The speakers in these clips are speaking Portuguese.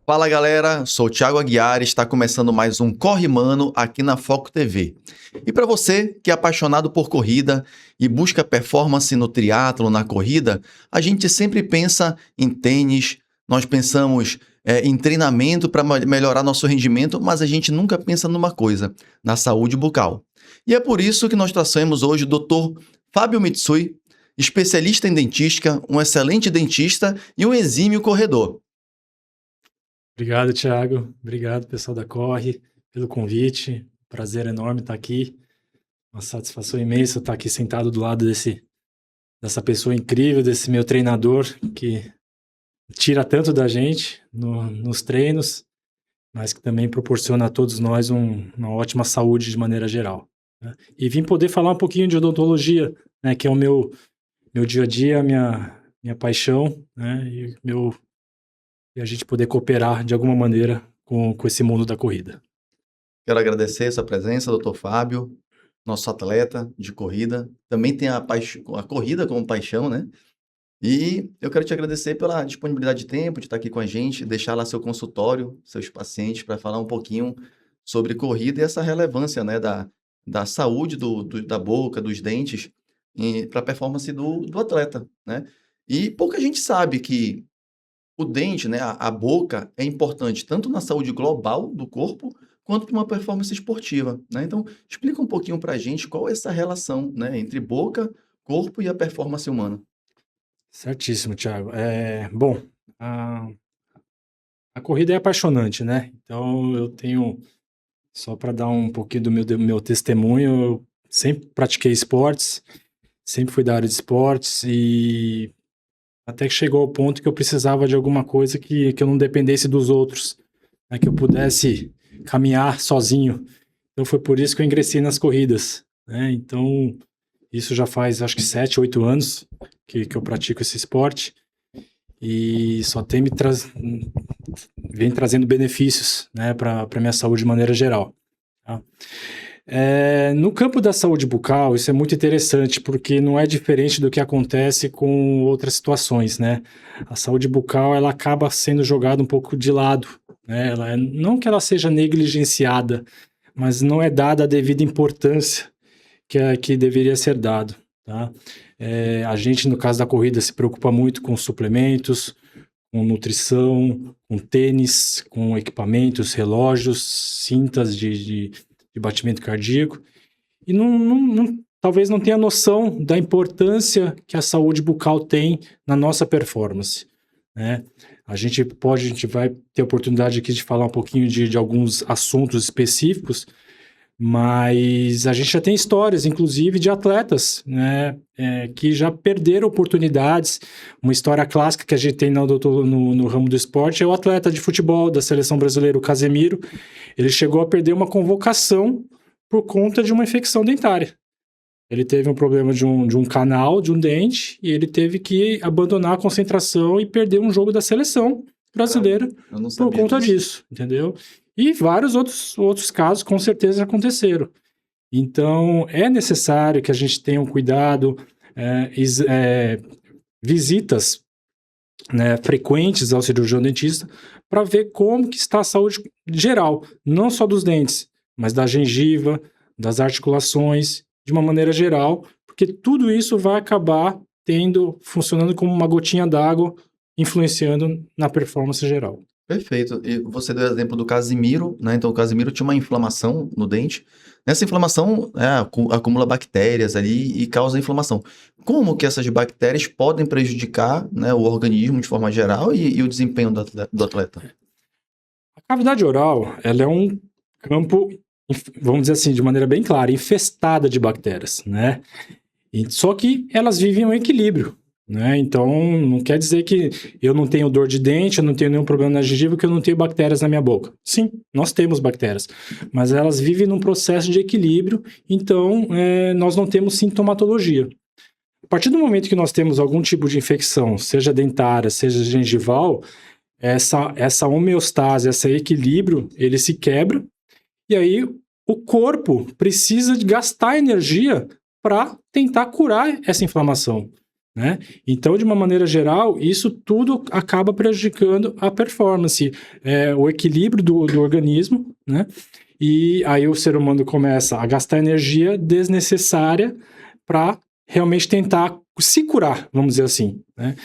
Fala galera, sou o Thiago Aguiar e está começando mais um Corre Mano aqui na Foco TV. E para você que é apaixonado por corrida e busca performance no triatlo, na corrida, a gente sempre pensa em tênis, nós pensamos em treinamento para melhorar nosso rendimento, mas a gente nunca pensa numa coisa, na saúde bucal. E é por isso que nós trouxemos hoje o Dr. Fábio Mitsui, especialista em dentística, um excelente dentista e um exímio corredor. Obrigado, Thiago. Obrigado, pessoal da Corre, pelo convite. Prazer enorme estar aqui. Uma satisfação imensa estar aqui sentado do lado dessa pessoa incrível, desse meu treinador que tira tanto da gente nos treinos, mas que também proporciona a todos nós uma ótima saúde de maneira geral, né? E vim poder falar um pouquinho de odontologia, né, que é o meu dia a dia, minha paixão, né, e a gente poder cooperar de alguma maneira com esse mundo da corrida. Quero agradecer a sua presença, Dr. Fábio, nosso atleta de corrida. Também tem a corrida como paixão, né? E eu quero te agradecer pela disponibilidade de tempo, de estar aqui com a gente, deixar lá seu consultório, seus pacientes, para falar um pouquinho sobre corrida e essa relevância, né, da saúde da boca, dos dentes, para a performance do atleta, né? E pouca gente sabe que o dente, né, a boca é importante tanto na saúde global do corpo, quanto para uma performance esportiva, né? Então, explica um pouquinho para a gente qual é essa relação, né, entre boca, corpo e a performance humana. Certíssimo, Thiago. Bom, a corrida é apaixonante, né? Então eu tenho, só para dar um pouquinho do meu testemunho, eu sempre pratiquei esportes, sempre fui da área de esportes e até que chegou ao ponto que eu precisava de alguma coisa que eu não dependesse dos outros, né? Que eu pudesse caminhar sozinho. Então foi por isso que eu ingressei nas corridas, né? Então isso já faz acho que 7, 8 anos que eu pratico esse esporte e só vem trazendo benefícios, né, para minha saúde de maneira geral, tá? No campo da saúde bucal, isso é muito interessante, porque não é diferente do que acontece com outras situações, né? A saúde bucal, ela acaba sendo jogada um pouco de lado, né? Não que ela seja negligenciada, mas não é dada a devida importância que deveria ser dado, tá? A gente, no caso da corrida, se preocupa muito com suplementos, com nutrição, com tênis, com equipamentos, relógios, cintas de batimento cardíaco, e talvez não tenha noção da importância que a saúde bucal tem na nossa performance, né? A gente vai ter oportunidade aqui de falar um pouquinho de alguns assuntos específicos, mas a gente já tem histórias, inclusive, de atletas, né, que já perderam oportunidades. Uma história clássica que a gente tem no ramo do esporte é o atleta de futebol da seleção brasileira, o Casemiro. Ele chegou a perder uma convocação por conta de uma infecção dentária. Ele teve um problema de um canal, de um dente, e ele teve que abandonar a concentração e perder um jogo da seleção brasileira por conta disso, entendeu? E vários outros casos com certeza aconteceram. Então, é necessário que a gente tenha um cuidado, visitas, né, frequentes ao cirurgião dentista para ver como que está a saúde geral, não só dos dentes, mas da gengiva, das articulações, de uma maneira geral, porque tudo isso vai acabar funcionando como uma gotinha d'água, influenciando na performance geral. Perfeito. E você deu o exemplo do Casimiro, né? Então, o Casimiro tinha uma inflamação no dente. Nessa inflamação, acumula bactérias ali e causa inflamação. Como que essas bactérias podem prejudicar, né, o organismo de forma geral e o desempenho do atleta? A cavidade oral, ela é um campo, vamos dizer assim, de maneira bem clara, infestada de bactérias, né? Só que elas vivem em um equilíbrio, né? Então, não quer dizer que eu não tenho dor de dente, eu não tenho nenhum problema na gengiva, que eu não tenho bactérias na minha boca. Sim, nós temos bactérias, mas elas vivem num processo de equilíbrio, então nós não temos sintomatologia. A partir do momento que nós temos algum tipo de infecção, seja dentária, seja gengival, essa homeostase, esse equilíbrio, ele se quebra, e aí o corpo precisa de gastar energia para tentar curar essa inflamação. né? Então, de uma maneira geral, isso tudo acaba prejudicando a performance, o equilíbrio do organismo, né? E aí o ser humano começa a gastar energia desnecessária para realmente tentar se curar, vamos dizer assim, né?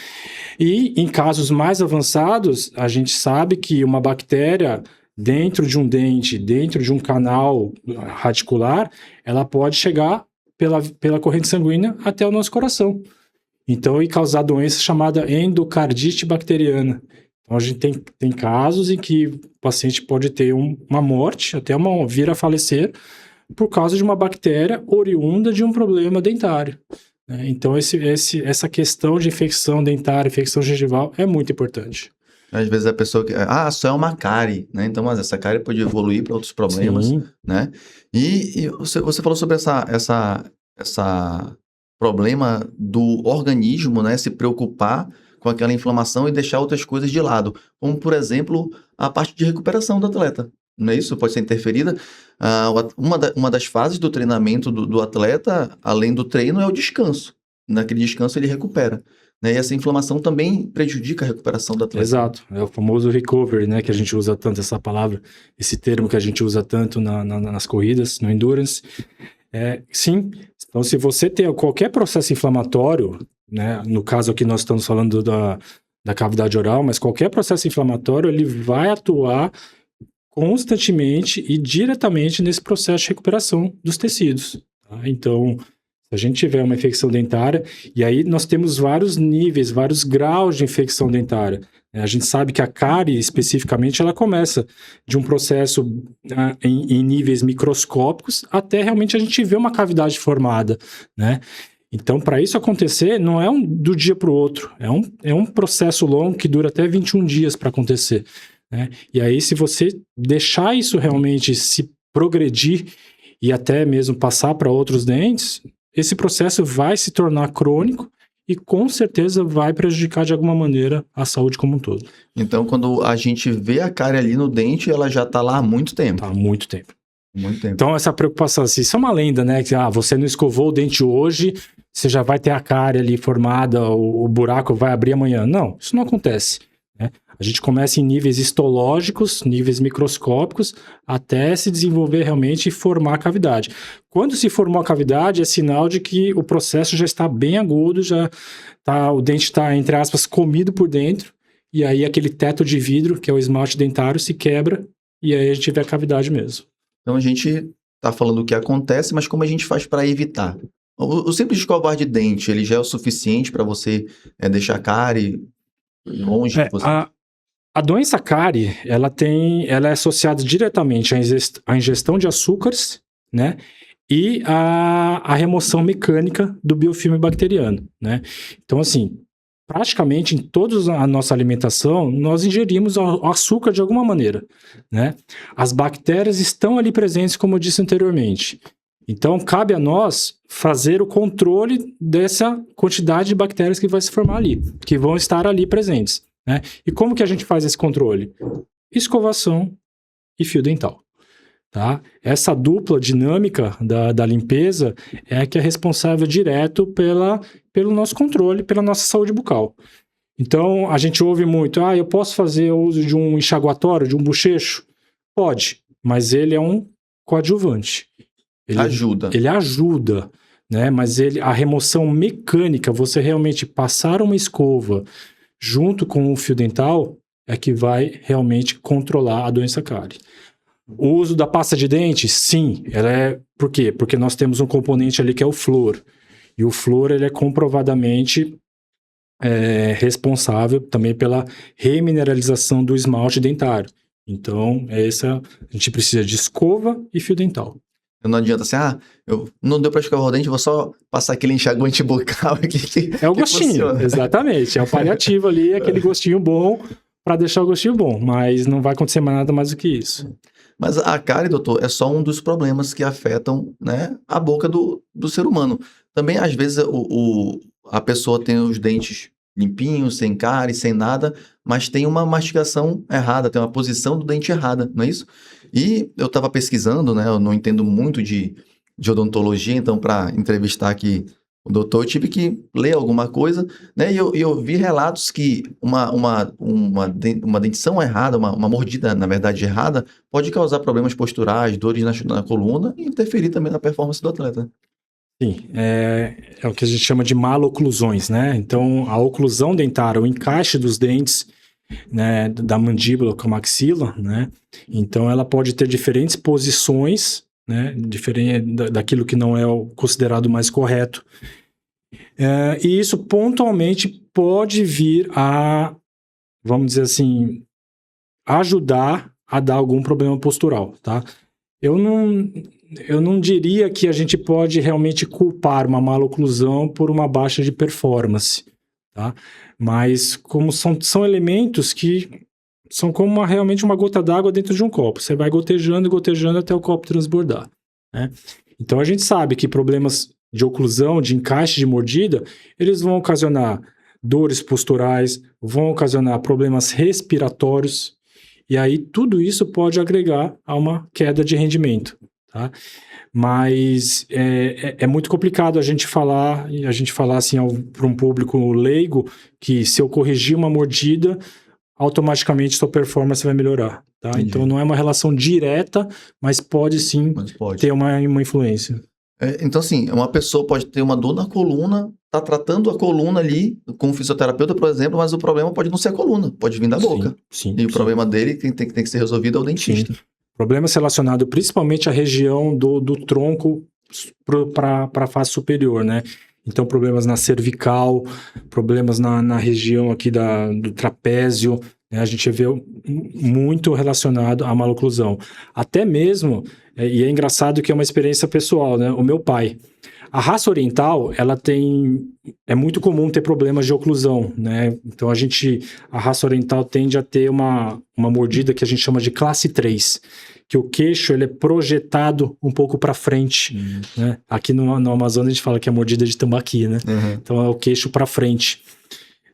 E em casos mais avançados, a gente sabe que uma bactéria dentro de um dente, dentro de um canal radicular, ela pode chegar pela corrente sanguínea até o nosso coração. Então, e causar doença chamada endocardite bacteriana. Então, a gente tem casos em que o paciente pode ter uma morte, até vir a falecer, por causa de uma bactéria oriunda de um problema dentário. Né? Então, essa questão de infecção dentária, infecção gengival é muito importante. Às vezes a pessoa que... só é uma cárie, né? Então, mas essa cárie pode evoluir para outros problemas, Sim. né? E você falou sobre essa problema do organismo, né? Se preocupar com aquela inflamação e deixar outras coisas de lado. Como, por exemplo, a parte de recuperação do atleta. Não é isso? Pode ser interferida. Uma das fases do treinamento do atleta, além do treino, é o descanso. Naquele descanso ele recupera. Né? E essa inflamação também prejudica a recuperação do atleta. Exato, é o famoso recovery, né, que a gente usa tanto essa palavra, esse termo que a gente usa tanto nas corridas, no endurance. Sim, então se você tem qualquer processo inflamatório, né, no caso aqui nós estamos falando da cavidade oral, mas qualquer processo inflamatório, ele vai atuar constantemente e diretamente nesse processo de recuperação dos tecidos. Tá? Então, se a gente tiver uma infecção dentária, e aí nós temos vários níveis, vários graus de infecção dentária. A gente sabe que a cárie, especificamente, ela começa de um processo em níveis microscópicos até realmente a gente ver uma cavidade formada, né? Então, para isso acontecer, não é do dia para o outro, é um processo longo que dura até 21 dias para acontecer, né? E aí, se você deixar isso realmente se progredir e até mesmo passar para outros dentes, esse processo vai se tornar crônico e com certeza vai prejudicar de alguma maneira a saúde como um todo. Então, quando a gente vê a cárie ali no dente, ela já está lá há muito tempo. Tá há muito tempo. Muito tempo. Então, essa preocupação, assim, isso é uma lenda, né? Que você não escovou o dente hoje, você já vai ter a cárie ali formada, o buraco vai abrir amanhã. Não, isso não acontece. Né? A gente começa em níveis histológicos, níveis microscópicos, até se desenvolver realmente e formar a cavidade. Quando se formou a cavidade, é sinal de que o processo já está bem agudo, o dente está, entre aspas, comido por dentro, e aí aquele teto de vidro, que é o esmalte dentário, se quebra, e aí a gente vê a cavidade mesmo. Então a gente está falando o que acontece, mas como a gente faz para evitar? O simples escovar de dente, ele já é o suficiente para você deixar a cárie longe de você? A doença cárie, ela é associada diretamente à ingestão de açúcares, né? E à remoção mecânica do biofilme bacteriano, né? Então, assim, praticamente em toda a nossa alimentação, nós ingerimos açúcar de alguma maneira, né? As bactérias estão ali presentes, como eu disse anteriormente. Então, cabe a nós fazer o controle dessa quantidade de bactérias que vai se formar ali, que vão estar ali presentes, né? E como que a gente faz esse controle? Escovação e fio dental. Tá? Essa dupla dinâmica da limpeza é a que é responsável direto pelo nosso controle, pela nossa saúde bucal. Então, a gente ouve muito, eu posso fazer uso de um enxaguatório, de um bochecho? Pode, mas ele é um coadjuvante. Ele ajuda, né? Mas a remoção mecânica, você realmente passar uma escova junto com o fio dental, é que vai realmente controlar a doença cárie. O uso da pasta de dente, sim, por quê? Porque nós temos um componente ali que é o flúor. E o flúor, ele é comprovadamente responsável também pela remineralização do esmalte dentário. Então, a gente precisa de escova e fio dental. Não adianta assim, não deu para escovar o dente, vou só passar aquele enxaguante bucal aqui. É o gostinho, exatamente. É o paliativo ali, aquele gostinho bom, para deixar o gostinho bom. Mas não vai acontecer mais nada mais do que isso. Mas a cárie, doutor, é só um dos problemas que afetam, né, a boca do ser humano. Também, às vezes, a pessoa tem os dentes limpinhos, sem cárie, sem nada, mas tem uma mastigação errada, tem uma posição do dente errada, não é isso? E eu estava pesquisando, né, eu não entendo muito de odontologia, então, para entrevistar aqui O doutor, eu tive que ler alguma coisa, né? E eu vi relatos que uma dentição errada, uma mordida, na verdade, errada, pode causar problemas posturais, dores na coluna e interferir também na performance do atleta. Sim, é o que a gente chama de maloclusões, né? Então, a oclusão dentária, o encaixe dos dentes, né, da mandíbula com a maxila, né? Então, ela pode ter diferentes posições, né? Diferente daquilo que não é o considerado mais correto. E isso pontualmente pode vir a, vamos dizer assim, ajudar a dar algum problema postural, tá? Eu não diria que a gente pode realmente culpar uma maloclusão por uma baixa de performance, tá? Mas como são elementos que são como realmente uma gota d'água dentro de um copo. Você vai gotejando e gotejando até o copo transbordar, né? Então a gente sabe que problemas de oclusão, de encaixe de mordida, eles vão ocasionar dores posturais, vão ocasionar problemas respiratórios, e aí tudo isso pode agregar a uma queda de rendimento, tá? Mas é muito complicado a gente falar assim para um público leigo que se eu corrigir uma mordida, automaticamente sua performance vai melhorar, tá? Entendi. Então não é uma relação direta, mas pode sim Mas pode. ter uma influência. Então, assim, uma pessoa pode ter uma dor na coluna, tá tratando a coluna ali com um fisioterapeuta, por exemplo, mas o problema pode não ser a coluna, pode vir da boca. Sim, E o problema dele que tem que ser resolvido é o dentista. Problemas relacionados principalmente à região do tronco para a face superior, né? Então, problemas na cervical, problemas na região aqui do trapézio, né? A gente vê muito relacionado à maloclusão. Até mesmo, e é engraçado que é uma experiência pessoal, né? O meu pai. A raça oriental, é muito comum ter problemas de oclusão, né? Então, a raça oriental tende a ter uma mordida que a gente chama de classe 3, que o queixo ele é projetado um pouco para frente, né? Aqui no Amazonas a gente fala que é mordida de tambaqui, né? Uhum. Então, é o queixo para frente.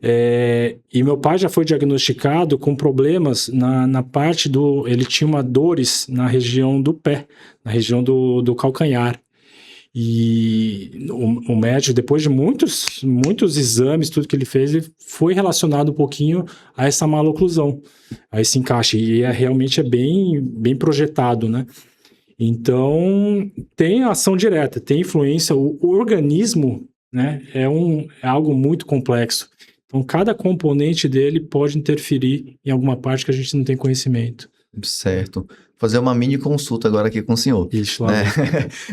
E meu pai já foi diagnosticado com problemas na parte ele tinha dores na região do pé, na região do calcanhar. E o médico, depois de muitos exames, tudo que ele fez, ele foi relacionado um pouquinho a essa maloclusão, a esse encaixe. E realmente é bem projetado, né? Então, tem ação direta, tem influência. O organismo, né, é algo muito complexo. Então, cada componente dele pode interferir em alguma parte que a gente não tem conhecimento. Certo. Vou fazer uma mini consulta agora aqui com o senhor. Isso, lá Né?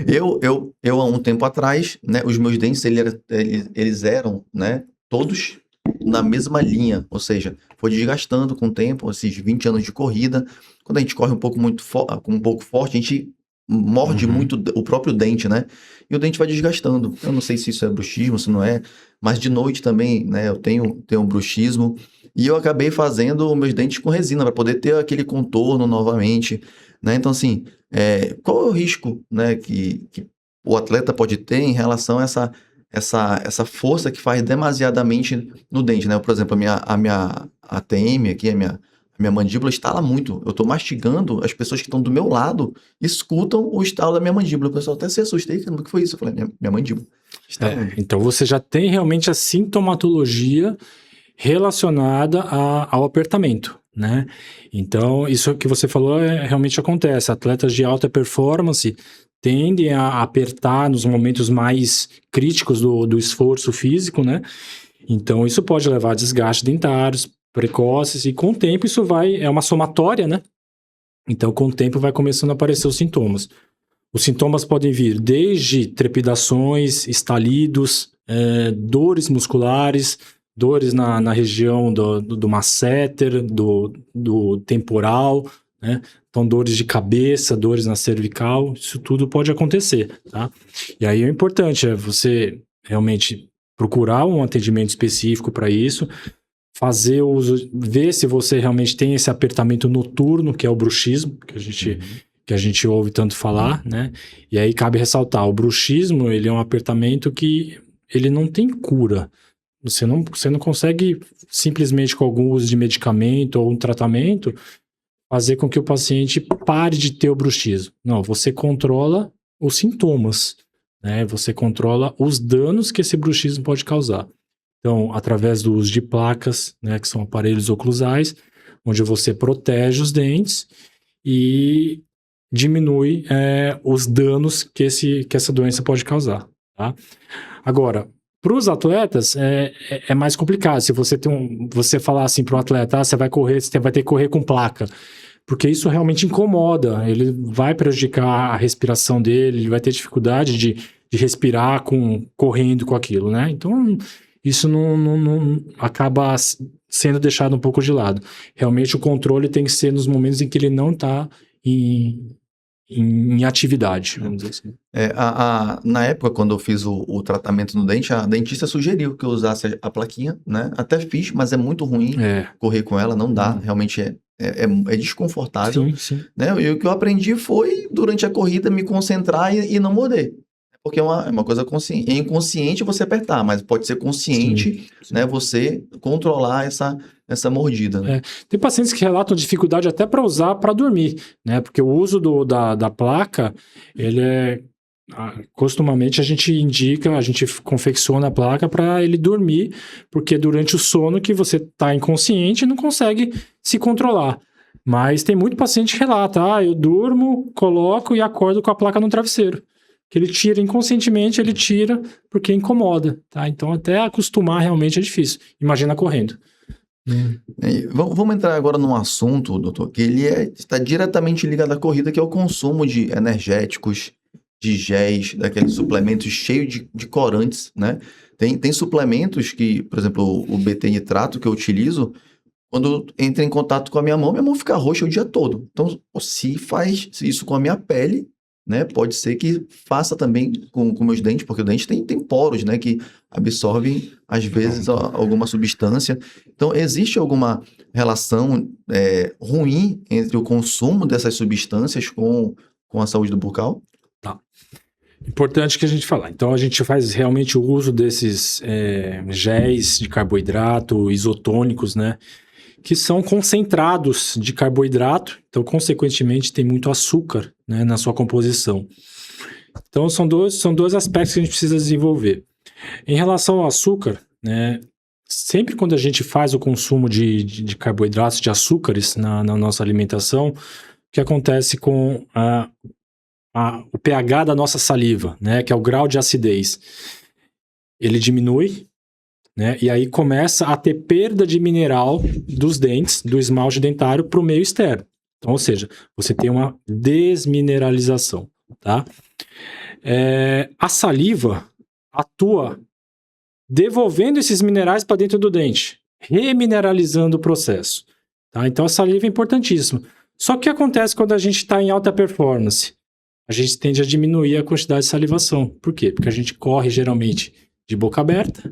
Eu, há um tempo atrás, né, os meus dentes, eles eram, né, todos na mesma linha, ou seja, foi desgastando com o tempo, esses 20 anos de corrida. Quando a gente corre um pouco forte, a gente morde muito o próprio dente, né? E o dente vai desgastando. Eu não sei se isso é bruxismo, se não é, mas de noite também, né, eu tenho um bruxismo. E eu acabei fazendo meus dentes com resina para poder ter aquele contorno novamente, né? Então, assim, qual é o risco, né, que o atleta pode ter em relação a essa força que faz demasiadamente no dente, né? Por exemplo, a minha ATM aqui, a minha mandíbula estala muito. Eu estou mastigando, as pessoas que estão do meu lado escutam o estalo da minha mandíbula. O pessoal até se assustei, o que foi isso? Eu falei, minha mandíbula. Então você já tem realmente a sintomatologia relacionada ao apertamento, né? Então, isso que você falou realmente acontece. Atletas de alta performance tendem a apertar nos momentos mais críticos do esforço físico, né? Então, isso pode levar a desgastes dentários precoces e com o tempo isso é uma somatória, né? Então, com o tempo vai começando a aparecer os sintomas. Os sintomas podem vir desde trepidações, estalidos, dores musculares, dores na região do masseter, do temporal, né? Então, dores de cabeça, dores na cervical, isso tudo pode acontecer, tá? E aí o importante é você realmente procurar um atendimento específico para isso, fazer uso, ver se você realmente tem esse apertamento noturno, que é o bruxismo, que a gente ouve tanto falar, né? E aí cabe ressaltar, o bruxismo, ele é um apertamento que ele não tem cura. Você não consegue simplesmente com algum uso de medicamento ou um tratamento fazer com que o paciente pare de ter o bruxismo. Não, você controla os sintomas. né? Você controla os danos que esse bruxismo pode causar. Então, através do uso de placas, né, que são aparelhos oclusais, onde você protege os dentes e diminui os danos que essa doença pode causar, tá? Agora, para os atletas é mais complicado. Se você falar assim para um atleta, você vai ter que correr com placa, porque isso realmente incomoda. Ele vai prejudicar a respiração dele, ele vai ter dificuldade de respirar correndo com aquilo, né? Então, isso não acaba sendo deixado um pouco de lado. Realmente, o controle tem que ser nos momentos em que ele não está em atividade, vamos dizer assim. Na época, quando eu fiz o tratamento no dente, a dentista sugeriu que eu usasse a plaquinha, né? Até fiz, mas é muito ruim correr com ela, não dá, realmente é desconfortável. Sim, sim. Né? E o que eu aprendi foi, durante a corrida, me concentrar e não morder. Porque é uma coisa consciente. É inconsciente você apertar, mas pode ser consciente, sim. Né, você controlar essa mordida. Né? Tem pacientes que relatam dificuldade até para usar para dormir, né? Porque o uso da placa, costumamente a gente confecciona a placa para ele dormir, porque durante o sono que você está inconsciente não consegue se controlar. Mas tem muito paciente que relata, eu durmo, coloco e acordo com a placa no travesseiro. Que ele tira inconscientemente, ele tira porque incomoda, tá? Então até acostumar realmente é difícil. Imagina correndo. Vamos entrar agora num assunto, doutor, que ele está diretamente ligado à corrida, que é o consumo de energéticos, de géis, daqueles suplementos cheios de corantes, né? Tem suplementos que, por exemplo, o BT nitrato que eu utilizo, quando entra em contato com a minha mão fica roxa o dia todo. Então, se faz isso com a minha pele, né, pode ser que faça também com meus dentes, porque o dente tem poros, né, que absorvem, às vezes, alguma substância. Então, existe alguma relação ruim entre o consumo dessas substâncias com a saúde do bucal? Tá. Importante que a gente falar. Então, a gente faz realmente o uso desses géis de carboidrato, isotônicos, né, que são concentrados de carboidrato, então, consequentemente, tem muito açúcar, né, na sua composição. Então, são dois aspectos que a gente precisa desenvolver. Em relação ao açúcar, né, sempre quando a gente faz o consumo de carboidratos, de açúcares na nossa alimentação, o que acontece com o pH da nossa saliva, né, que é o grau de acidez, ele diminui, né? E aí começa a ter perda de mineral dos dentes, do esmalte dentário, para o meio externo. Então, ou seja, você tem uma desmineralização, tá? A saliva atua devolvendo esses minerais para dentro do dente, remineralizando o processo, tá? Então, a saliva é importantíssima. Só que o que acontece quando a gente está em alta performance? A gente tende a diminuir a quantidade de salivação. Por quê? Porque a gente corre geralmente de boca aberta,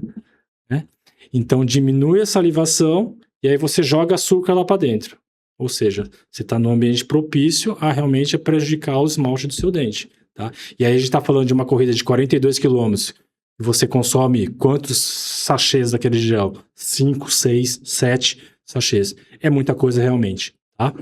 né? Então diminui a salivação e aí você joga açúcar lá para dentro. Ou seja, você está num ambiente propício a realmente prejudicar o esmalte do seu dente, tá? E aí a gente está falando de uma corrida de 42 quilômetros. Você consome quantos sachês daquele gel? 5, 6, 7 sachês. É muita coisa realmente, tá?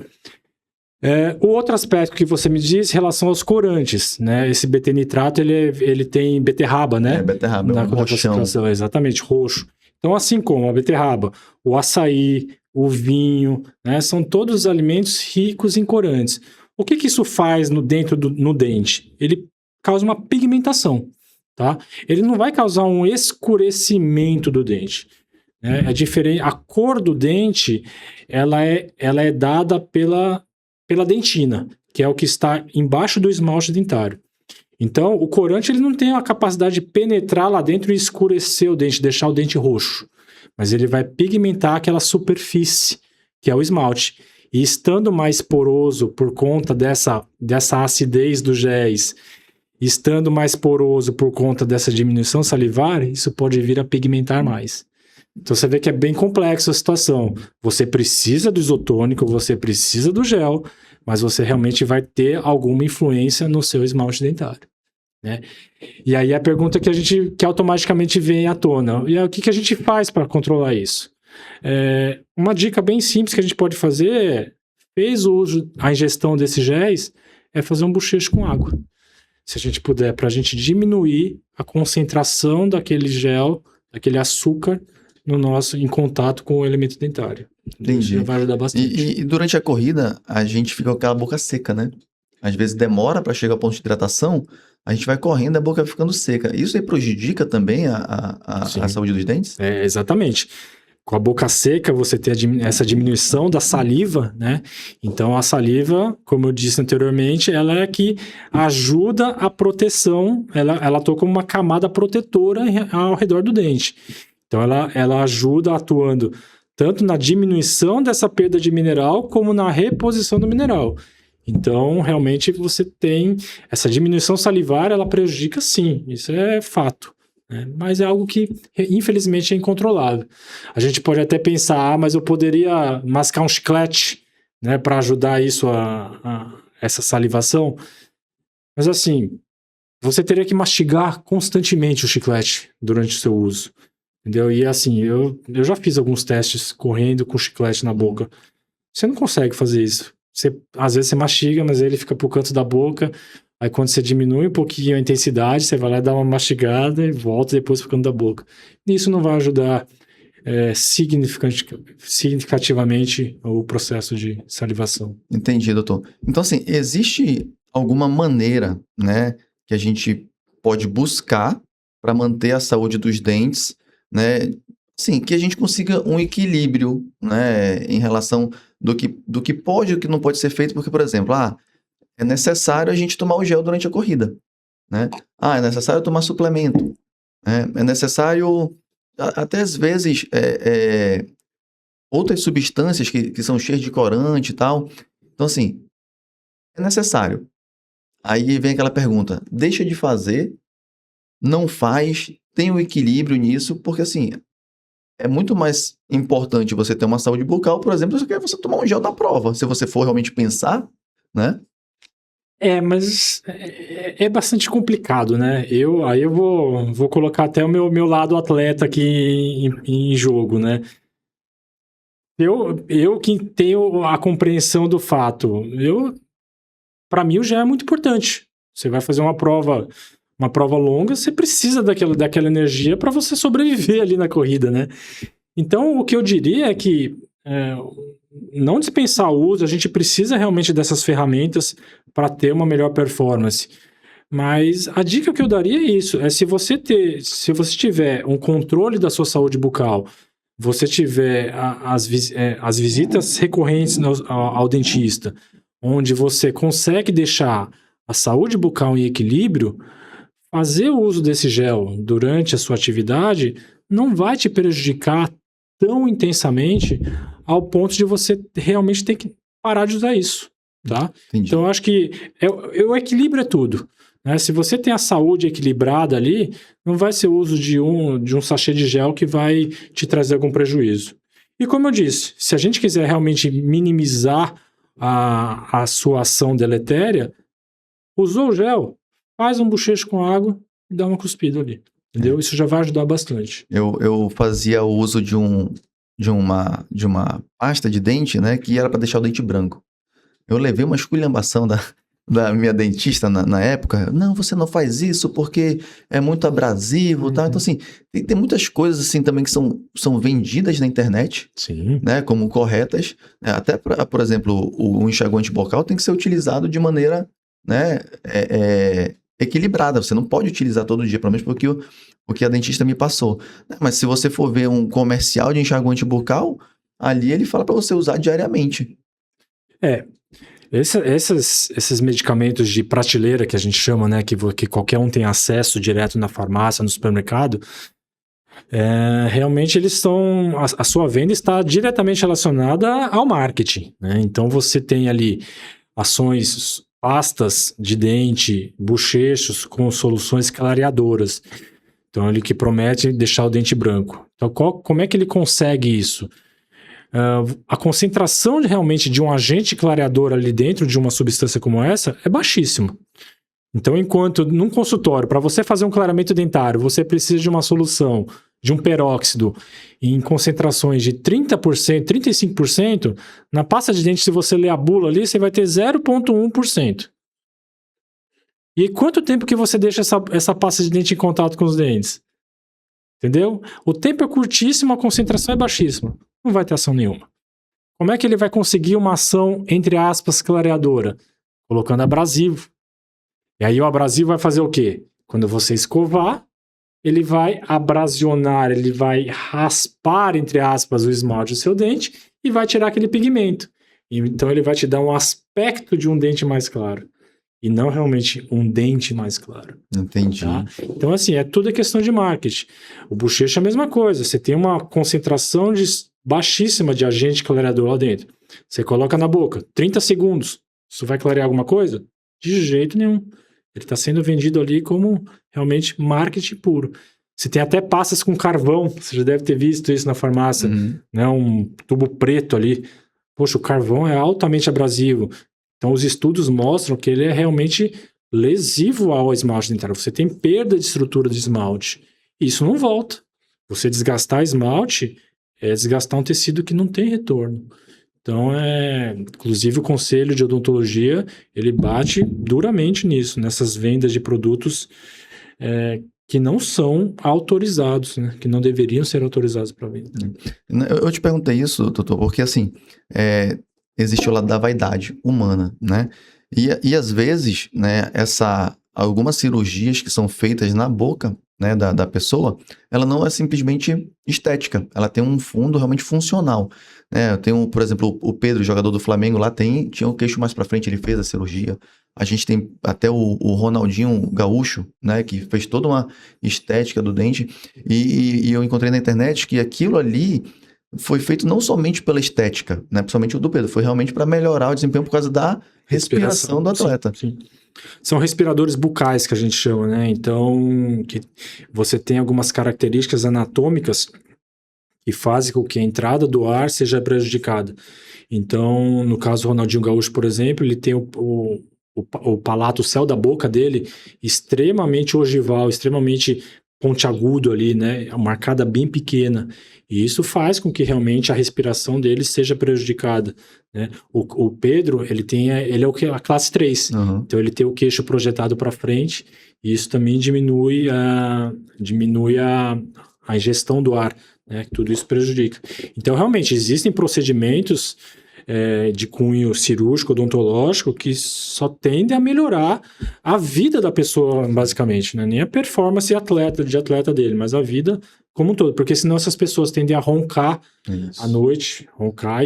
O outro aspecto que você me diz em relação aos corantes, né? Esse BT nitrato, ele tem beterraba, né? Beterraba, na roxão. Exatamente, roxo. Então, assim como a beterraba, o açaí, o vinho, né? São todos alimentos ricos em corantes. O que isso faz no dente? Ele causa uma pigmentação, tá? Ele não vai causar um escurecimento do dente. Né? É diferente. A cor do dente, ela é dada pela dentina, que é o que está embaixo do esmalte dentário. Então, o corante ele não tem a capacidade de penetrar lá dentro e escurecer o dente, deixar o dente roxo. Mas ele vai pigmentar aquela superfície, que é o esmalte. E estando mais poroso por conta dessa acidez dos géis, estando mais poroso por conta dessa diminuição salivar, isso pode vir a pigmentar mais. Então você vê que é bem complexo a situação. Você precisa do isotônico, você precisa do gel, mas você realmente vai ter alguma influência no seu esmalte dentário, né? E aí a pergunta que automaticamente vem à tona, e aí, o que a gente faz para controlar isso? Uma dica bem simples que a gente pode fazer fez a ingestão desses géis, é fazer um bochecho com água. se a gente puder, para a gente diminuir a concentração daquele gel, daquele açúcar em contato com o elemento dentário. Entendi. Isso vai ajudar bastante. E durante a corrida, a gente fica com aquela boca seca, né? Às vezes demora para chegar ao ponto de hidratação, a gente vai correndo, a boca vai ficando seca. Isso aí prejudica também a saúde dos dentes? Exatamente. Com a boca seca, você tem essa diminuição da saliva, né? Então, a saliva, como eu disse anteriormente, ela é que ajuda a proteção, ela atua como uma camada protetora ao redor do dente. Então, ela ajuda atuando tanto na diminuição dessa perda de mineral, como na reposição do mineral. Então, realmente, você tem essa diminuição salivar, ela prejudica sim, isso é fato. Mas é algo que, infelizmente, é incontrolável. A gente pode até pensar, mas eu poderia mascar um chiclete, né, para ajudar isso essa salivação. Mas assim, você teria que mastigar constantemente o chiclete durante o seu uso. Entendeu? E assim, eu já fiz alguns testes correndo com chiclete na boca. Você não consegue fazer isso. Às vezes você mastiga, mas ele fica pro canto da boca. Aí quando você diminui um pouquinho a intensidade, você vai lá dar uma mastigada e volta depois pro canto da boca. Isso não vai ajudar significativamente o processo de salivação. Entendi, doutor. Então, assim, existe alguma maneira, né, que a gente pode buscar para manter a saúde dos dentes, né? Sim, que a gente consiga um equilíbrio, né, em relação do que pode e do que não pode ser feito, porque, por exemplo, é necessário a gente tomar o gel durante a corrida, né? É necessário tomar suplemento, né? É necessário, até às vezes, outras substâncias que são cheias de corante e tal. Então, assim, é necessário. Aí vem aquela pergunta, deixa de fazer, não faz, tem um equilíbrio nisso, porque, assim, é muito mais importante você ter uma saúde bucal, por exemplo, do que você tomar um gel da prova, se você for realmente pensar, né? Mas é bastante complicado, né? Aí eu vou colocar até o meu lado atleta aqui em jogo, né? Eu que tenho a compreensão do fato, para mim o gel é muito importante. Você vai fazer uma prova longa, você precisa daquela energia para você sobreviver ali na corrida, né? Então, o que eu diria é que não dispensar o uso, a gente precisa realmente dessas ferramentas para ter uma melhor performance. Mas a dica que eu daria é isso, se você tiver um controle da sua saúde bucal, você tiver as visitas recorrentes ao dentista, onde você consegue deixar a saúde bucal em equilíbrio, fazer o uso desse gel durante a sua atividade não vai te prejudicar tão intensamente ao ponto de você realmente ter que parar de usar isso, tá? Entendi. Então, eu acho que o equilíbrio é tudo, né? Se você tem a saúde equilibrada ali, não vai ser o uso de um sachê de gel que vai te trazer algum prejuízo. E como eu disse, se a gente quiser realmente minimizar a sua ação deletéria, usou o gel, faz um bochecho com água e dá uma cuspida ali. Entendeu? Isso já vai ajudar bastante. Eu fazia o uso de uma pasta de dente, né, que era para deixar o dente branco. Eu levei uma esculhambação da minha dentista na época. Não, você não faz isso porque é muito abrasivo, tá? Então, assim, tem muitas coisas assim também que são vendidas na internet, Sim, né, como corretas. Até, por exemplo, o enxaguante bucal tem que ser utilizado de maneira, né, equilibrada. Você não pode utilizar todo dia, pelo menos porque o que a dentista me passou. Mas se você for ver um comercial de enxaguante bucal, ali ele fala para você usar diariamente. Esses medicamentos de prateleira que a gente chama, né, que qualquer um tem acesso direto na farmácia, no supermercado, realmente eles estão... A sua venda está diretamente relacionada ao marketing, né? Então você tem ali ações, pastas de dente, bochechos com soluções clareadoras. Então ele que promete deixar o dente branco. Então como é que ele consegue isso? A concentração realmente de um agente clareador ali dentro de uma substância como essa é baixíssima. Então, enquanto num consultório, para você fazer um clareamento dentário, você precisa de uma solução, de um peróxido, em concentrações de 30%, 35%, na pasta de dente, se você ler a bula ali, você vai ter 0,1%. E quanto tempo que você deixa essa pasta de dente em contato com os dentes? Entendeu? O tempo é curtíssimo, a concentração é baixíssima. Não vai ter ação nenhuma. Como é que ele vai conseguir uma ação, entre aspas, clareadora? Colocando abrasivo. E aí o abrasivo vai fazer o quê? Quando você escovar, ele vai abrasionar, ele vai raspar, entre aspas, o esmalte do seu dente e vai tirar aquele pigmento. Então ele vai te dar um aspecto de um dente mais claro. E não realmente um dente mais claro. Entendi. Tá? Então, assim, é tudo questão de marketing. O bochecha é a mesma coisa. Você tem uma concentração baixíssima de agente clareador lá dentro. Você coloca na boca, 30 segundos. Isso vai clarear alguma coisa? De jeito nenhum. Ele está sendo vendido ali como realmente marketing puro. Você tem até pastas com carvão. Você já deve ter visto isso na farmácia. Né? Um tubo preto ali. Poxa, o carvão é altamente abrasivo. Então, os estudos mostram que ele é realmente lesivo ao esmalte dentário. Você tem perda de estrutura de esmalte. E isso não volta. Você desgastar esmalte é desgastar um tecido que não tem retorno. Então, inclusive o Conselho de Odontologia, ele bate duramente nisso, nessas vendas de produtos que não são autorizados, né? Que não deveriam ser autorizados para venda. Eu te perguntei isso, doutor, porque assim, existe o lado da vaidade humana, né? E às vezes, né, algumas cirurgias que são feitas na boca, né, da pessoa, ela não é simplesmente estética, ela tem um fundo realmente funcional. Né? Eu tenho, por exemplo, o Pedro, jogador do Flamengo, lá tinha o queixo mais para frente, ele fez a cirurgia. A gente tem até o Ronaldinho Gaúcho, né, que fez toda uma estética do dente, e eu encontrei na internet que aquilo ali foi feito não somente pela estética, né, principalmente o do Pedro, foi realmente para melhorar o desempenho por causa da respiração do atleta. Sim. São respiradores bucais que a gente chama, né? Então, que você tem algumas características anatômicas que fazem com que a entrada do ar seja prejudicada. Então, no caso do Ronaldinho Gaúcho, por exemplo, ele tem o palato, o céu da boca dele extremamente ogival, extremamente pontiagudo ali, né? Marcada bem pequena. E isso faz com que realmente a respiração dele seja prejudicada, né? O Pedro, ele é a classe 3. Então ele tem o queixo projetado para frente, e isso também diminui a ingestão do ar, né? Tudo isso prejudica. Então realmente existem procedimentos de cunho cirúrgico, odontológico, que só tendem a melhorar a vida da pessoa, basicamente, né? Nem a performance de atleta dele, mas a vida como um todo, porque senão essas pessoas tendem a roncar à noite,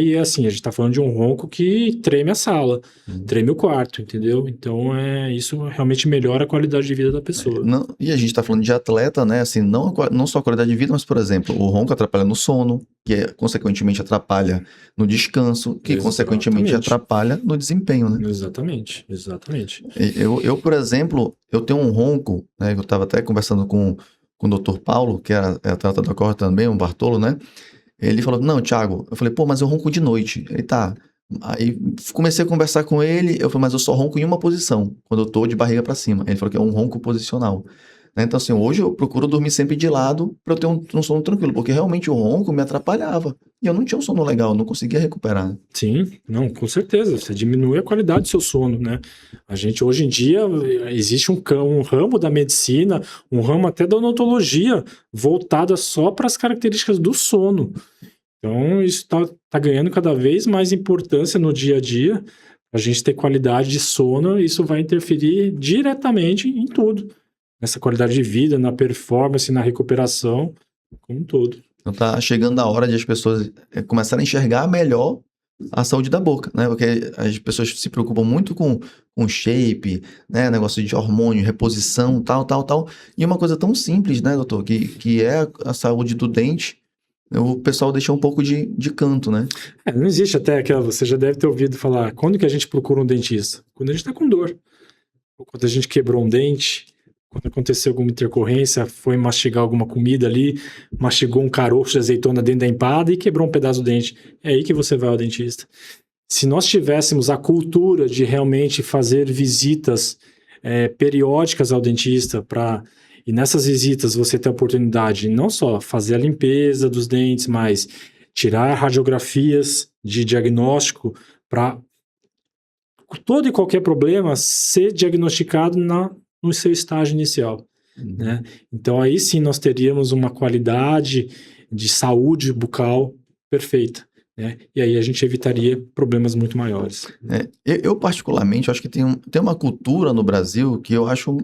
e assim, a gente tá falando de um ronco que treme a sala, treme o quarto, entendeu? Então, isso realmente melhora a qualidade de vida da pessoa. E a gente tá falando de atleta, né, assim, não só a qualidade de vida, mas, por exemplo, o ronco atrapalha no sono, que consequentemente atrapalha no descanso, que consequentemente atrapalha no desempenho, né? Exatamente. Eu, por exemplo, eu tenho um ronco, né, eu tava até conversando com o Dr. Paulo, que é atleta da corda também, o Bartolo, né? Ele falou, não, Thiago, eu falei, pô, mas eu ronco de noite. Ele tá. Aí comecei a conversar com ele, eu falei, mas eu só ronco em uma posição, quando eu tô de barriga para cima. Ele falou que é um ronco posicional. Né? Então, assim, hoje eu procuro dormir sempre de lado para eu ter um sono tranquilo, porque realmente o ronco me atrapalhava. E eu não tinha um sono legal, não conseguia recuperar. Sim, não, com certeza. Você diminui a qualidade do seu sono, né? A gente, hoje em dia, existe um ramo da medicina, um ramo até da odontologia, voltada só para as características do sono. Então, isso tá ganhando cada vez mais importância no dia a dia. A gente ter qualidade de sono, isso vai interferir diretamente em tudo. Nessa qualidade de vida, na performance, na recuperação, como um todo. Então tá chegando a hora de as pessoas começarem a enxergar melhor a saúde da boca, né? Porque as pessoas se preocupam muito com shape, né? Negócio de hormônio, reposição, tal. E uma coisa tão simples, né, doutor? Que é a saúde do dente, o pessoal deixa um pouco de canto, né? Não existe até aquela... Você já deve ter ouvido falar, quando que a gente procura um dentista? Quando a gente tá com dor. Ou quando a gente quebrou um dente... Quando aconteceu alguma intercorrência, foi mastigar alguma comida ali, mastigou um caroço de azeitona dentro da empada e quebrou um pedaço do dente. É aí que você vai ao dentista. Se nós tivéssemos a cultura de realmente fazer visitas periódicas ao dentista, e nessas visitas você ter a oportunidade de não só fazer a limpeza dos dentes, mas tirar radiografias de diagnóstico para todo e qualquer problema ser diagnosticado no seu estágio inicial, né? Então aí sim nós teríamos uma qualidade de saúde bucal perfeita, né? E aí a gente evitaria problemas muito maiores. Eu particularmente acho que tem uma cultura no Brasil que eu acho,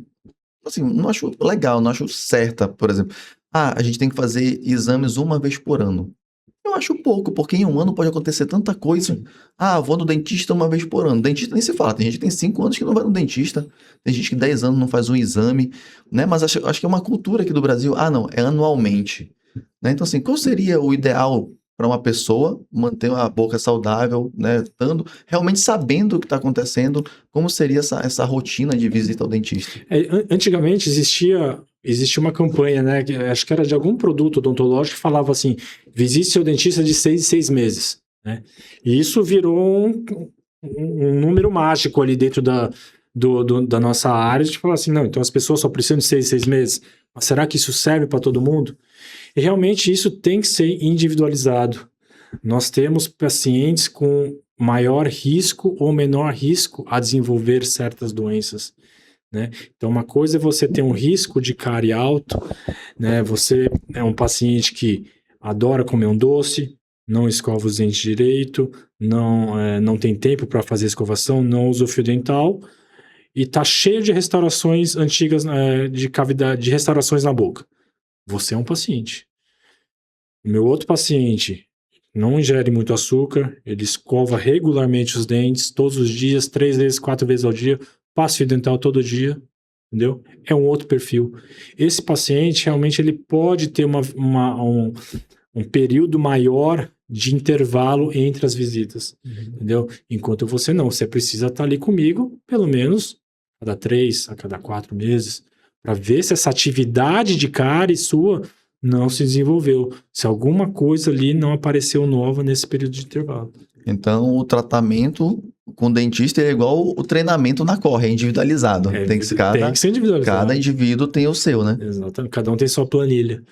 assim, não acho legal, não acho certa, por exemplo. A gente tem que fazer exames uma vez por ano. Eu acho pouco, porque em um ano pode acontecer tanta coisa. Vou no dentista uma vez por ano. Dentista nem se fala, tem gente que tem 5 anos que não vai no dentista, tem gente que 10 anos não faz um exame, né? Mas acho que é uma cultura aqui do Brasil, não, é anualmente, né? Então, assim, qual seria o ideal para uma pessoa manter a boca saudável, né? Estando realmente sabendo o que está acontecendo, como seria essa rotina de visita ao dentista? Antigamente existia uma campanha, né? Acho que era de algum produto odontológico que falava assim: visite seu dentista de 6 em 6 meses, né? E isso virou um número mágico ali dentro da nossa área, de falar assim: não, então as pessoas só precisam de 6 em 6 meses. Mas será que isso serve para todo mundo? E realmente isso tem que ser individualizado. Nós temos pacientes com maior risco ou menor risco a desenvolver certas doenças, né? Então, uma coisa é você ter um risco de cárie alto, né? Você é um paciente que adora comer um doce, não escova os dentes direito, não tem tempo para fazer escovação, não usa o fio dental e está cheio de restaurações antigas, de cavidade, de restaurações na boca. Você é um paciente. O meu outro paciente não ingere muito açúcar, ele escova regularmente os dentes, todos os dias, 3 vezes, 4 vezes ao dia, passa fio dental todo dia, entendeu? É um outro perfil. Esse paciente, realmente, ele pode ter um período maior de intervalo entre as visitas, entendeu? Enquanto você não, você precisa estar ali comigo, pelo menos, a cada 3, a cada 4 meses, para ver se essa atividade de cárie sua não se desenvolveu, se alguma coisa ali não apareceu nova nesse período de intervalo. Então, o tratamento com o dentista é igual o treinamento na corre, é individualizado. Tem que ser individualizado. Cada indivíduo tem o seu, né? Exatamente, cada um tem sua planilha.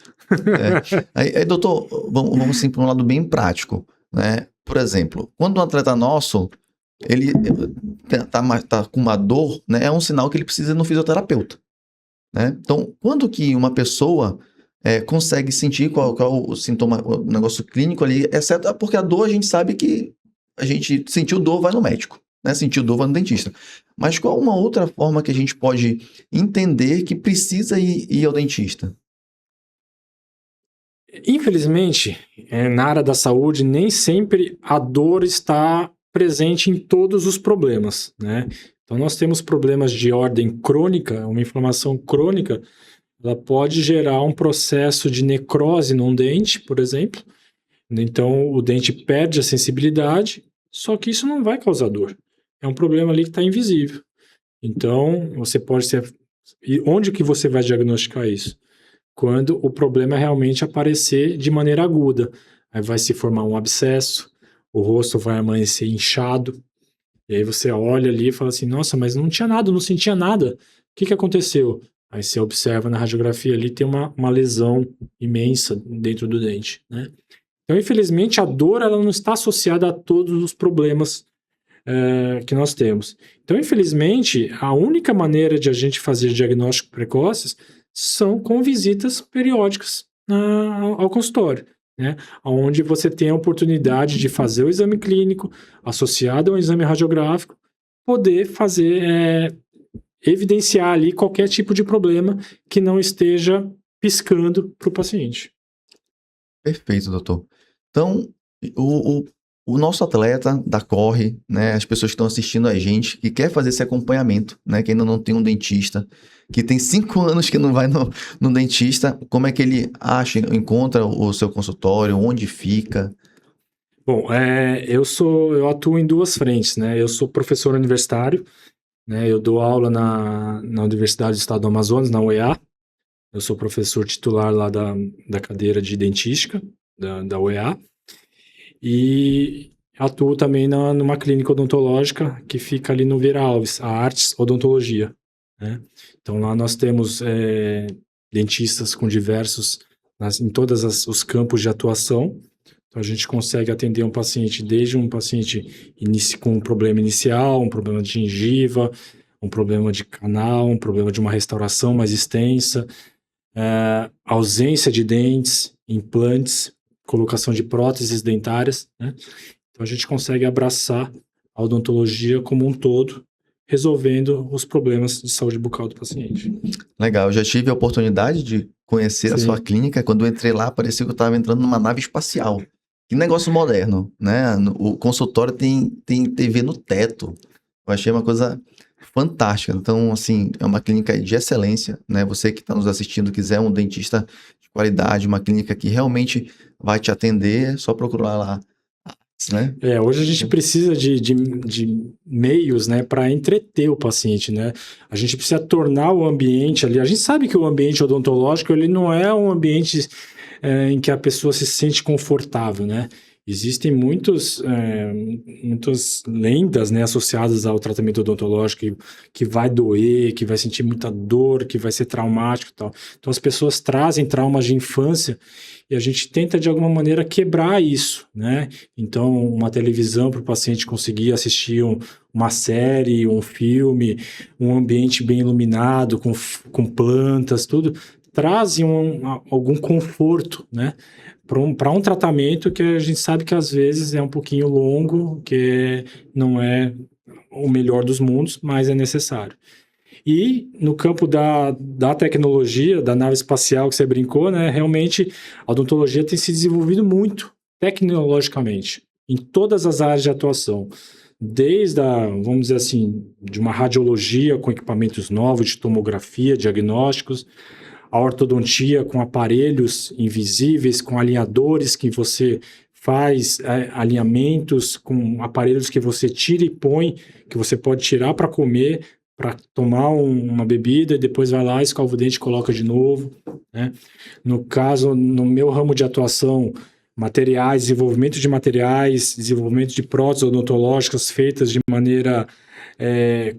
Aí, doutor, vamos assim para um lado bem prático, né? Por exemplo, quando um atleta nosso, ele tá com uma dor, né? É um sinal que ele precisa ir no fisioterapeuta, né? Então, quando que uma pessoa consegue sentir qual o sintoma, o negócio clínico ali, exceto porque a dor a gente sabe que a gente sentiu dor, vai no médico, né? Sentiu dor, vai no dentista. Mas qual uma outra forma que a gente pode entender que precisa ir ao dentista? Infelizmente, na área da saúde, nem sempre a dor está presente em todos os problemas, né? Então, nós temos problemas de ordem crônica, uma inflamação crônica, ela pode gerar um processo de necrose num dente, por exemplo. Então, o dente perde a sensibilidade, só que isso não vai causar dor. É um problema ali que está invisível. Então, você pode ser... E onde que você vai diagnosticar isso? Quando o problema realmente aparecer de maneira aguda. Aí vai se formar um abscesso, o rosto vai amanhecer inchado, e aí você olha ali e fala assim: nossa, mas não tinha nada, não sentia nada. O que aconteceu? Aí você observa na radiografia ali, tem uma lesão imensa dentro do dente, né? Então, infelizmente, a dor ela não está associada a todos os problemas que nós temos. Então, infelizmente, a única maneira de a gente fazer diagnósticos precoces são com visitas periódicas ao consultório, né? Onde você tem a oportunidade de fazer o exame clínico associado ao exame radiográfico, poder fazer... evidenciar ali qualquer tipo de problema que não esteja piscando para o paciente. Perfeito, doutor. Então, o nosso atleta da Corre, né, as pessoas que estão assistindo a gente, que quer fazer esse acompanhamento, né, que ainda não tem um dentista, que tem 5 anos que não vai no dentista, como é que ele encontra o seu consultório, onde fica? Bom, eu atuo em 2 frentes, né? Eu sou professor universitário, né? Eu dou aula na Universidade do Estado do Amazonas, na UEA. Eu sou professor titular lá da cadeira de dentística da UEA. E atuo também numa clínica odontológica que fica ali no Vieira Alves, a Artes Odontologia, né? Então lá nós temos dentistas com diversos, em todos os campos de atuação. Então a gente consegue atender um paciente, desde um paciente com um problema inicial, um problema de gengiva, um problema de canal, um problema de uma restauração mais extensa, ausência de dentes, implantes, colocação de próteses dentárias, né? Então a gente consegue abraçar a odontologia como um todo, resolvendo os problemas de saúde bucal do paciente. Legal, eu já tive a oportunidade de conhecer a sua Sim. clínica. Quando eu entrei lá, parecia que eu estava entrando numa nave espacial. Que negócio moderno, né? O consultório tem TV no teto. Eu achei uma coisa fantástica. Então, assim, é uma clínica de excelência, né? Você que está nos assistindo, quiser um dentista de qualidade, uma clínica que realmente vai te atender, é só procurar lá, né? Hoje a gente precisa de meios, né, para entreter o paciente, né? A gente precisa tornar o ambiente ali. A gente sabe que o ambiente odontológico ele não é um ambiente em que a pessoa se sente confortável, né? Existem muitas lendas, né, associadas ao tratamento odontológico que vai doer, que vai sentir muita dor, que vai ser traumático e tal. Então as pessoas trazem traumas de infância e a gente tenta de alguma maneira quebrar isso, né? Então uma televisão para o paciente conseguir assistir uma série, um filme, um ambiente bem iluminado, com plantas, tudo, trazem algum conforto, né? Para um tratamento que a gente sabe que às vezes é um pouquinho longo, que não é o melhor dos mundos, mas é necessário. E no campo da tecnologia, da nave espacial que você brincou, né, realmente a odontologia tem se desenvolvido muito tecnologicamente, em todas as áreas de atuação. Desde vamos dizer assim, de uma radiologia com equipamentos novos de tomografia, diagnósticos, a ortodontia com aparelhos invisíveis, com alinhadores que você faz alinhamentos, com aparelhos que você tira e põe, que você pode tirar para comer, para tomar uma bebida e depois vai lá, escova o dente e coloca de novo, né? No caso, no meu ramo de atuação, materiais, desenvolvimento de materiais, desenvolvimento de próteses odontológicas feitas de maneira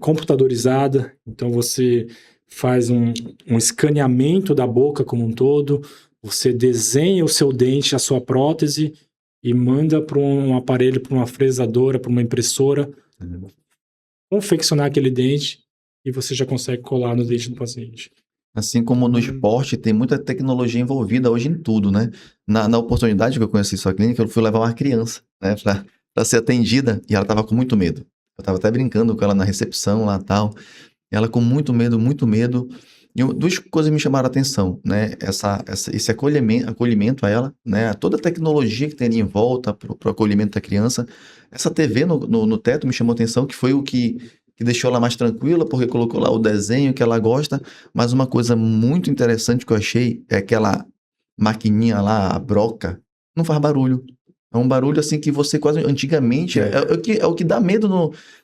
computadorizada. Então você faz um escaneamento da boca como um todo, você desenha o seu dente, a sua prótese e manda para um aparelho, para uma fresadora, para uma impressora, confeccionar aquele dente e você já consegue colar no dente do paciente. Assim como no esporte, tem muita tecnologia envolvida hoje em tudo, né? Na oportunidade que eu conheci sua clínica, eu fui levar uma criança, né, para ser atendida e ela estava com muito medo. Eu estava até brincando com ela na recepção lá e tal. Ela com muito medo, muito medo. E duas coisas me chamaram a atenção, né? Esse acolhimento a ela, né? Toda a tecnologia que tem ali em volta para o acolhimento da criança. Essa TV no teto me chamou a atenção, que foi o que deixou ela mais tranquila, porque colocou lá o desenho que ela gosta. Mas uma coisa muito interessante que eu achei é aquela maquininha lá, a broca, não faz barulho. É um barulho assim que você quase antigamente é o que dá medo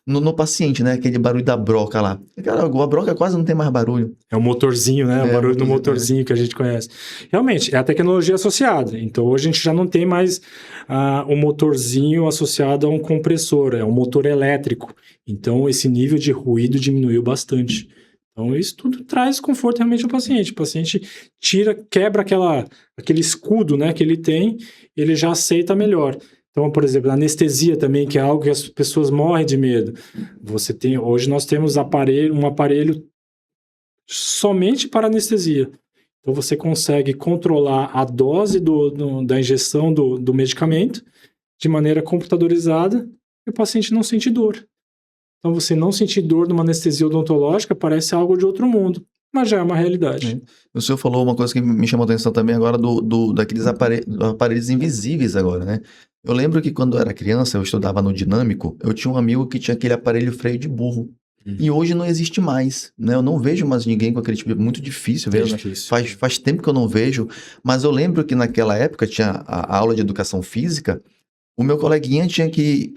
no paciente, né? Aquele barulho da broca lá. Cara, a broca quase não tem mais barulho. É o motorzinho, né? O barulho do motorzinho que a gente conhece. Realmente, é a tecnologia associada. Então, hoje a gente já não tem mais o motorzinho associado a um compressor, é um motor elétrico. Então, esse nível de ruído diminuiu bastante. Então, isso tudo traz conforto realmente ao paciente. O paciente quebra aquele escudo, né, que ele tem, ele já aceita melhor. Então, por exemplo, a anestesia também, que é algo que as pessoas morrem de medo. Hoje nós temos um aparelho somente para anestesia. Então, você consegue controlar a dose da injeção do medicamento de maneira computadorizada e o paciente não sente dor. Então, você não sentir dor numa anestesia odontológica parece algo de outro mundo, mas já é uma realidade. O senhor falou uma coisa que me chamou a atenção também agora daqueles aparelhos invisíveis agora, né? Eu lembro que quando eu era criança, eu estudava no Dinâmico, eu tinha um amigo que tinha aquele aparelho freio de burro. E hoje não existe mais, né? Eu não vejo mais ninguém com aquele tipo de... Muito difícil ver, né? Faz tempo que eu não vejo, mas eu lembro que naquela época tinha a aula de educação física. O meu coleguinha tinha que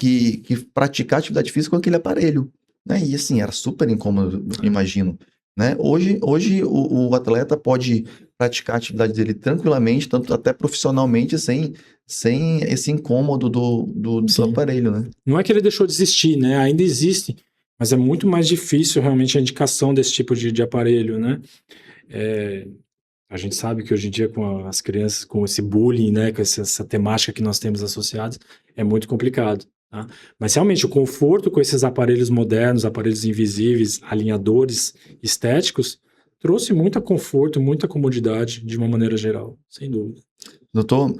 praticar atividade física com aquele aparelho, né? E assim, era super incômodo, imagino, né? Hoje o atleta pode praticar a atividade dele tranquilamente, tanto até profissionalmente, sem esse incômodo do aparelho, né? Não é que ele deixou de existir, né? Ainda existe, mas é muito mais difícil realmente a indicação desse tipo de aparelho, né? A gente sabe que hoje em dia com as crianças, com esse bullying, né, com essa temática que nós temos associados, é muito complicado. tá? Mas realmente o conforto com esses aparelhos modernos, aparelhos invisíveis, alinhadores estéticos, trouxe muito conforto, muita comodidade de uma maneira geral, sem dúvida. Doutor,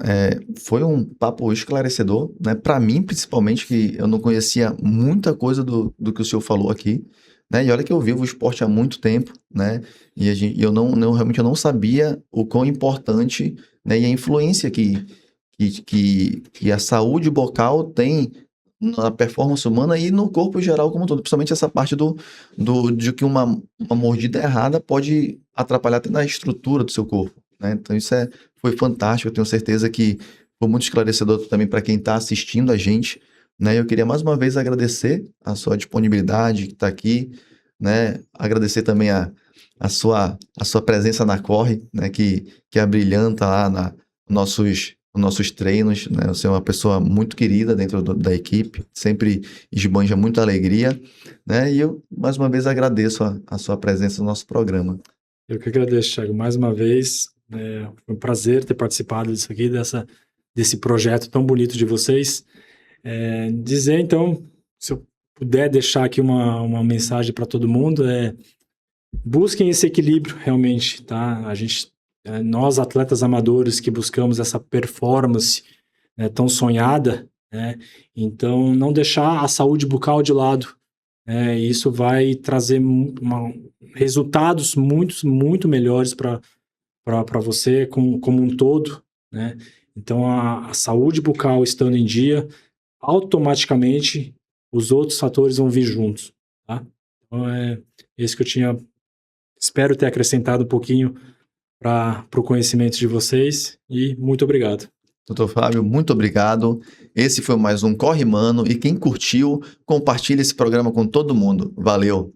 foi um papo esclarecedor, né? Para mim, principalmente, que eu não conhecia muita coisa do que o senhor falou aqui, né? E olha que eu vivo o esporte há muito tempo, né? E eu realmente eu não sabia o quão importante, né? E a influência que a saúde bucal tem na performance humana e no corpo em geral como um todo, principalmente essa parte de que uma mordida errada pode atrapalhar até na estrutura do seu corpo, né? Então isso foi fantástico, eu tenho certeza que foi muito esclarecedor também para quem está assistindo a gente, né? Eu queria mais uma vez agradecer a sua disponibilidade que está aqui, né? Agradecer também a sua presença na Corre, né? Que abrilhanta lá nossos treinos, né? Você é uma pessoa muito querida dentro da equipe, sempre esbanja muita alegria, né? E eu, mais uma vez, agradeço a sua presença no nosso programa. Eu que agradeço, Thiago, mais uma vez. Foi um prazer ter participado disso aqui, desse projeto tão bonito de vocês. Dizer, então, se eu puder deixar aqui uma mensagem para todo mundo, busquem esse equilíbrio realmente, tá? Nós, atletas amadores que buscamos essa performance, né, tão sonhada, né? Então, não deixar a saúde bucal de lado. Isso vai trazer resultados muito melhores para você como um todo, né? Então, a saúde bucal estando em dia, automaticamente os outros fatores vão vir juntos, tá? Então, esse que eu espero ter acrescentado um pouquinho para o conhecimento de vocês e muito obrigado. Doutor Fábio, muito obrigado. Esse foi mais um Corre Mano e quem curtiu, compartilhe esse programa com todo mundo. Valeu!